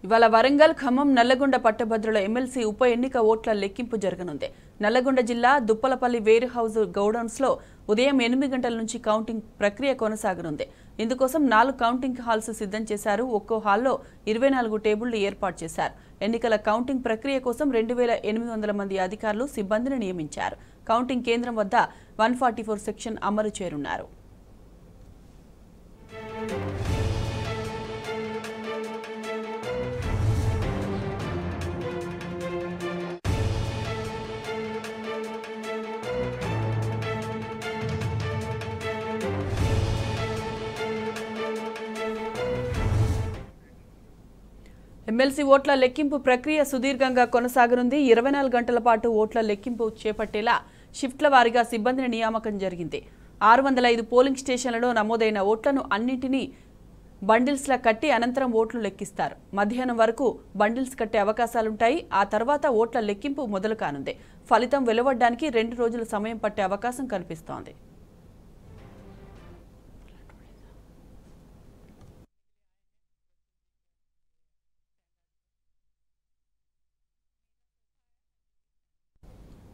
ఇవాళ వరంగల్, ఖమ్మం, నల్లగొండ పట్టభద్రుల ఎమ్మెల్సీ ఉప ఎన్నిక ఓట్ల లెక్కింపు జరగనుంది. నల్లగొండ జిల్లా దుప్పలపల్లి వేర్ హౌస్ గౌడౌన్స్ లో ఉదయం 8 గంటల నుంచి కౌంటింగ్ ప్రక్రియ కొనసాగనుంది. ఇందుకోసం 4 కౌంటింగ్ హాల్స్ సిద్ధం చేశారు. ఒక్కో హాల్లో 24 టేబుళ్లు ఏర్పాటు చేశారు. ఎన్నికల కౌంటింగ్ ప్రక్రియ కోసం 2800 మంది అధికారులు, సిబ్బందిని నియమించారు. కౌంటింగ్ కేంద్రం వద్ద 144 సెక్షన్ అమలు చేరున్నారు. ఎమ్మెల్సీ ఓట్ల లెక్కింపు ప్రక్రియ సుదీర్ఘంగా కొనసాగనుంది. 24 గంటల పాటు ఓట్ల లెక్కింపు చేపట్టేలా షిఫ్ట్ల వారీగా సిబ్బందిని నియామకం జరిగింది. 605 పోలింగ్ స్టేషన్లలో నమోదైన ఓట్లను అన్నింటినీ బండిల్స్లా కట్టి అనంతరం ఓట్లు లెక్కిస్తారు. మధ్యాహ్నం వరకు బండిల్స్ కట్టే అవకాశాలుంటాయి. ఆ తర్వాత ఓట్ల లెక్కింపు మొదలు కానుంది. ఫలితం వెలువడడానికి 2 రోజుల సమయం పట్టే అవకాశం కనిపిస్తోంది.